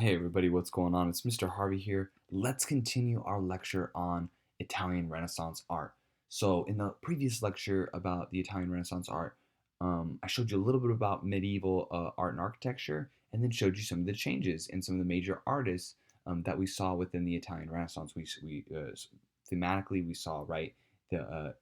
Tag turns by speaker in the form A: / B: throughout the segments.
A: Hey everybody, what's going on? It's Mr. Harvey here. Let's continue our lecture on Italian Renaissance art. So, in the previous lecture about the Italian Renaissance art, I showed you a little bit about medieval art and architecture, and then showed you some of the changes and some of the major artists that we saw within the Italian Renaissance. Thematically we saw the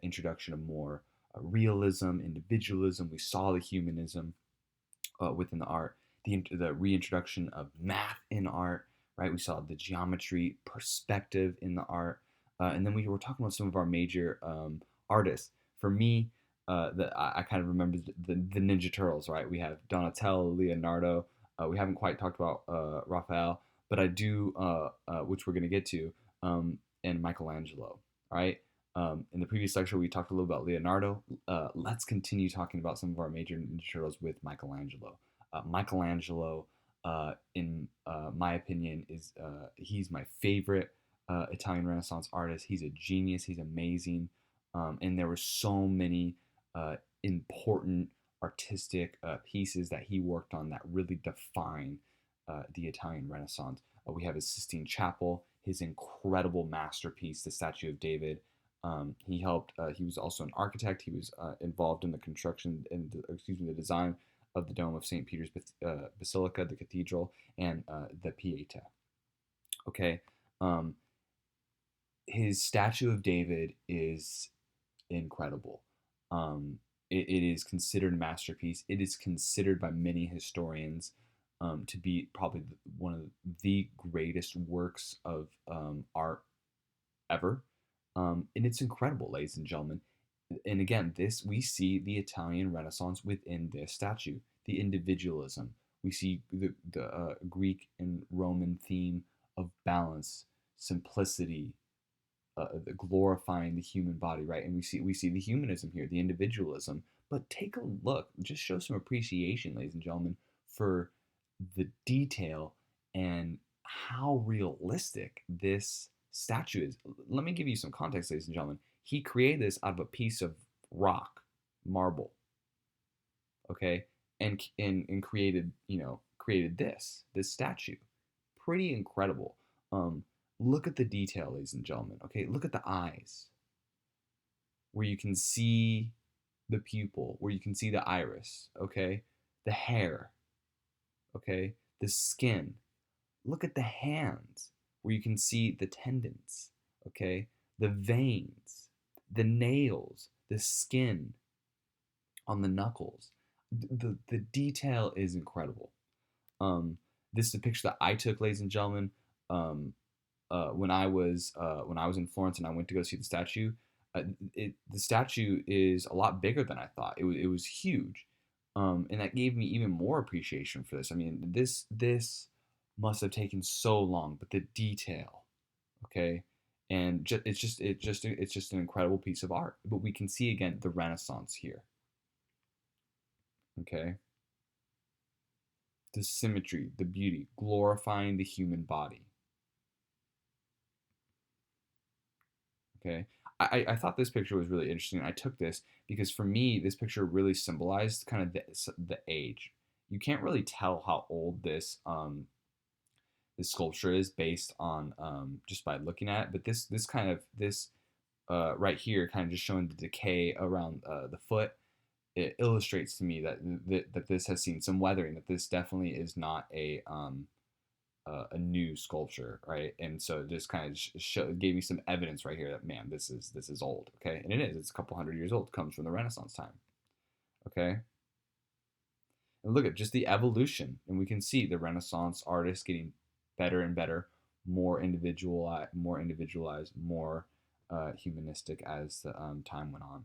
A: introduction of more realism, individualism. We saw the humanism within the art, the reintroduction of math in art, right? We saw the geometry perspective in the art, and then we were talking about some of our major artists. For me, I kind of remember the Ninja Turtles, right? We have Donatello, Leonardo. We haven't quite talked about Raphael, but I do, which we're going to get to, and Michelangelo, right? In the previous lecture, we talked a little about Leonardo. Let's continue talking about some of our major Ninja Turtles with Michelangelo. Michelangelo, in my opinion, is he's my favorite Italian Renaissance artist. He's a genius. He's amazing, and there were so many important artistic pieces that he worked on that really define the Italian Renaissance. We have his Sistine Chapel, his incredible masterpiece, the Statue of David. He helped. He was also an architect. He was involved in the construction and the design of the Dome of St. Peter's Basilica, the cathedral, and the Pieta. Okay, um, his Statue of David is incredible. It is considered a masterpiece. It is considered by many historians to be probably one of the greatest works of art ever. And it's incredible, ladies and gentlemen. And again, this we see the Italian Renaissance within this statue, the individualism. We see the Greek and Roman theme of balance, simplicity, the glorifying the human body, right? And we see the humanism here, the individualism. But take a look, just show some appreciation, ladies and gentlemen, for the detail and how realistic this statue is. Let me give you some context, ladies and gentlemen. He created this out of a piece of rock, marble, okay, and created created this statue. Pretty incredible. Look at the detail, ladies and gentlemen. Okay, look at the eyes, where you can see the pupil, where you can see the iris. Okay, the hair. Okay, the skin. Look at the hands, where you can see the tendons. Okay, the veins, the nails, the skin on the knuckles. The detail is incredible. Um, this is a picture that I took, ladies and gentlemen, um, when I was in Florence and I went to go see the statue. The statue is a lot bigger than I thought. It was huge, and that gave me even more appreciation for this. I mean, this must have taken so long, but the detail, okay, and it's just an incredible piece of art. But we can see again the Renaissance here, okay, the symmetry, the beauty, glorifying the human body. Okay. I thought this picture was really interesting. I took this because for me, this picture really symbolized kind of the age. You can't really tell how old this sculpture is based on just by looking at it. But this right here, kind of just showing the decay around the foot, it illustrates to me that this has seen some weathering. That this definitely is not a new sculpture, right? And so it just kind of gave me some evidence right here that man, this is old, okay? And it is. It's a couple hundred years old. It comes from the Renaissance time, okay? And look at just the evolution, and we can see the Renaissance artists getting better and better, more individualized, more humanistic as the time went on.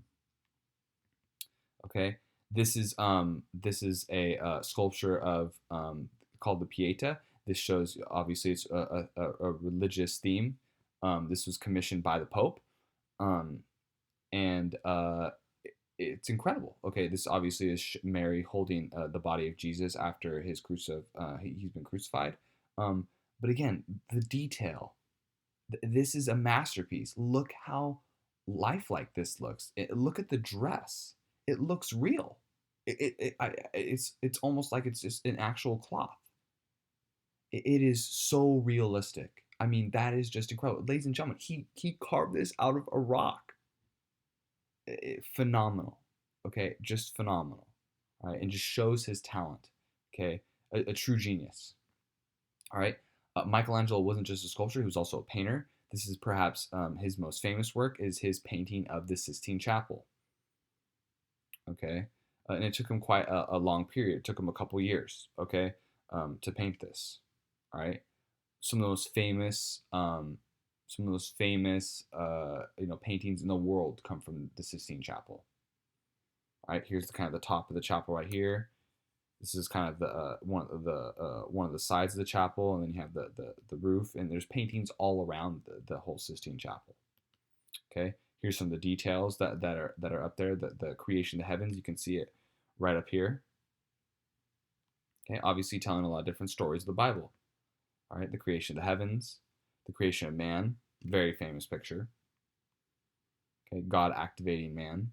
A: Okay, this is a sculpture of called the Pieta. This shows obviously it's a religious theme. This was commissioned by the Pope, um, and it's incredible. Okay, this obviously is Mary holding the body of Jesus after he's been crucified. Um, but again, the detail. This is a masterpiece. Look how lifelike this looks. Look at the dress. It looks real. It's almost like it's just an actual cloth. It is so realistic. I mean, that is just incredible. Ladies and gentlemen, he carved this out of a rock. Phenomenal. Okay, just phenomenal. All right, and just shows his talent. Okay, a true genius. All right, Michelangelo wasn't just a sculptor; he was also a painter. This is perhaps his most famous work is his painting of the Sistine Chapel. Okay, and it took him quite a long period. It took him a couple years. Okay, to paint this. All right, some of the most famous paintings in the world come from the Sistine Chapel. All right, here's the kind of the top of the chapel right here. This is kind of the one of the sides of the chapel, and then you have the roof, and there's paintings all around the whole Sistine Chapel. Okay, here's some of the details that are up there. The creation of the heavens, you can see it right up here. Okay, obviously telling a lot of different stories of the Bible. All right, the creation of the heavens, the creation of man, very famous picture. Okay, God activating man.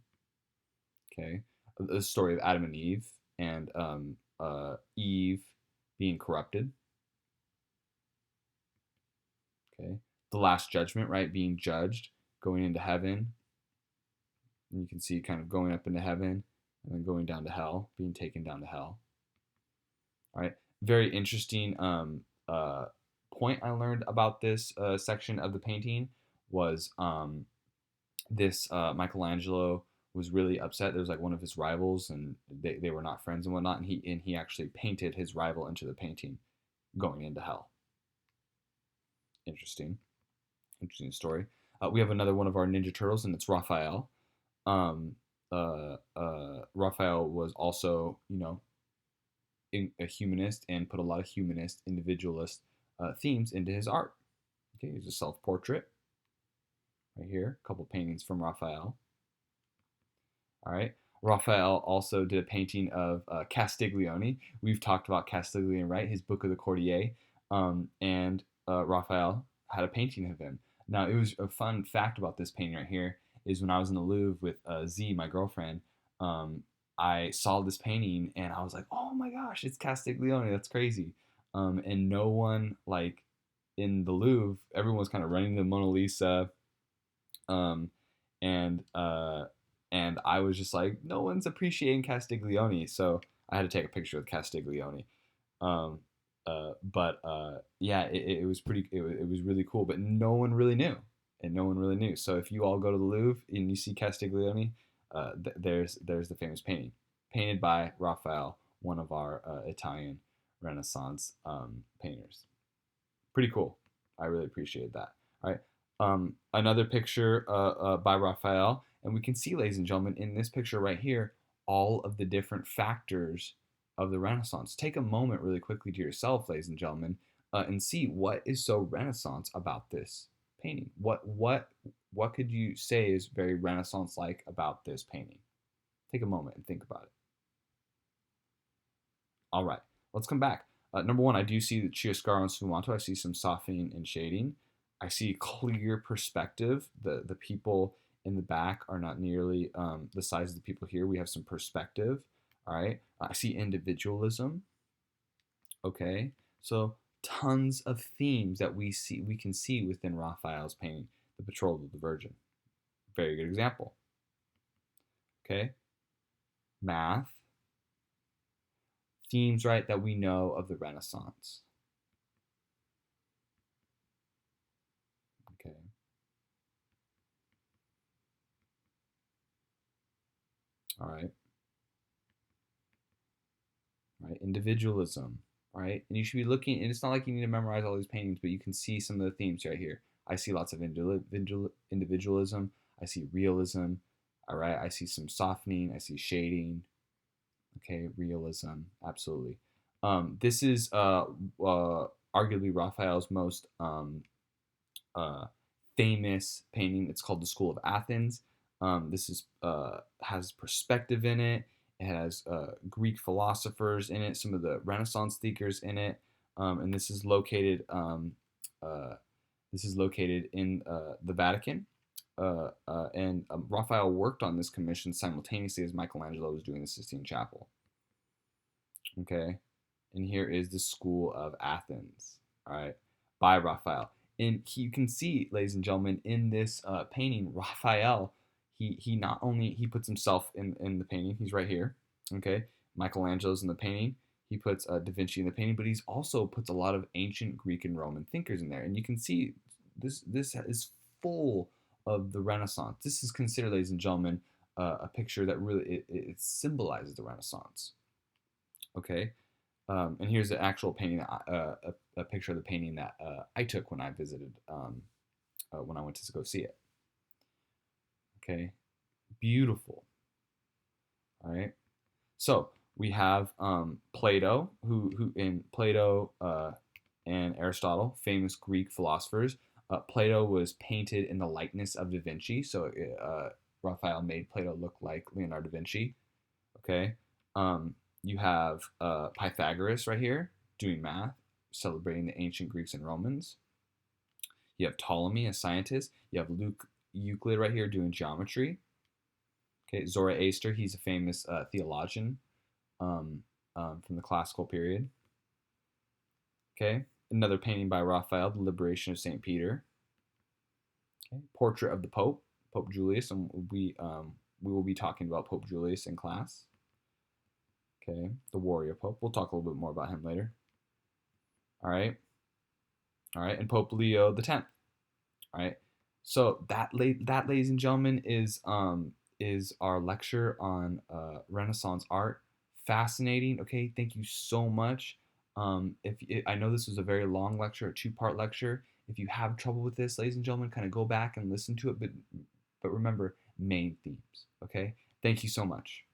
A: Okay, the story of Adam and Eve, and Eve being corrupted. Okay, the last judgment, right? Being judged, going into heaven. And you can see kind of going up into heaven and then going down to hell, being taken down to hell. All right, very interesting point I learned about this section of the painting was this Michelangelo was really upset. There was like one of his rivals, and they were not friends and whatnot. And he actually painted his rival into the painting, going into hell. Interesting story. We have another one of our Ninja Turtles, and it's Raphael. Um, Raphael was also, a humanist and put a lot of humanist, individualist themes into his art. Okay, here's a self-portrait right here. A couple paintings from Raphael. All right. Raphael also did a painting of Castiglione. We've talked about Castiglione, right? His Book of the Courtier. And Raphael had a painting of him. Now, it was a fun fact about this painting right here is when I was in the Louvre with Z, my girlfriend, I saw this painting and I was like, oh my gosh, it's Castiglione. That's crazy. And no one, like, in the Louvre, everyone was kind of running the Mona Lisa. Um, and and I was just like, no one's appreciating Castiglione, so I had to take a picture with Castiglione. Um, yeah, it was it was really cool, but no one really knew, and no one really knew. So if you all go to the Louvre and you see Castiglione, there's the famous painting, painted by Raphael, one of our Italian Renaissance painters. Pretty cool. I really appreciate that. All right. Another picture by Raphael, and we can see, ladies and gentlemen, in this picture right here, all of the different factors of the Renaissance. Take a moment really quickly to yourself, ladies and gentlemen, and see what is so Renaissance about this painting. What could you say is very Renaissance-like about this painting? Take a moment and think about it. All right, let's come back. Number one, I do see the chiaroscuro and sfumato. I see some softening and shading. I see clear perspective. The people in the back are not nearly the size of the people here. We have some perspective. All right. I see individualism. Okay. So tons of themes that we can see within Raphael's painting, the Betrothal of the Virgin. Very good example. Okay. Math. Themes, right, that we know of the Renaissance. Okay. All right. Right. Individualism. Right. And you should be looking, and it's not like you need to memorize all these paintings, but you can see some of the themes right here. I see lots of individualism. I see realism. All right. I see some softening. I see shading. Okay. Realism. Absolutely. This is arguably Raphael's most famous painting. It's called the School of Athens. This is has perspective in it. It has Greek philosophers in it, some of the Renaissance thinkers in it, and this is located in the Vatican. And Raphael worked on this commission simultaneously as Michelangelo was doing the Sistine Chapel. Okay, And here is the School of Athens, all right, by Raphael. And you can see, ladies and gentlemen, in this painting, Raphael, he not only he puts himself in the painting, he's right here, okay. Michelangelo's in the painting. He puts Da Vinci in the painting, but he's also puts a lot of ancient Greek and Roman thinkers in there, and you can see this is full of the Renaissance. This is considered, ladies and gentlemen, a picture that really it symbolizes the Renaissance. Okay, and here's the actual painting, a picture of the painting that I took when I visited, when I went to go see it. Okay, beautiful. All right, so we have Plato, who in Plato and Aristotle, famous Greek philosophers. Plato was painted in the likeness of Da Vinci, so Raphael made Plato look like Leonardo da Vinci. Okay, you have Pythagoras right here doing math, celebrating the ancient Greeks and Romans. You have Ptolemy, a scientist. You have Euclid right here doing geometry. Okay, Zoroaster, he's a famous theologian from the classical period. Okay, another painting by Raphael, The Liberation of St. Peter. Okay, portrait of the Pope, Pope Julius, and we will be talking about Pope Julius in class. Okay, the warrior Pope. We'll talk a little bit more about him later. All right, and Pope Leo the 10th. All right, so that, ladies and gentlemen, is our lecture on Renaissance art. Fascinating. Okay, thank you so much. I know this was a very long lecture, a two-part lecture. If you have trouble with this, ladies and gentlemen, kind of go back and listen to it, but remember, main themes. Okay, thank you so much.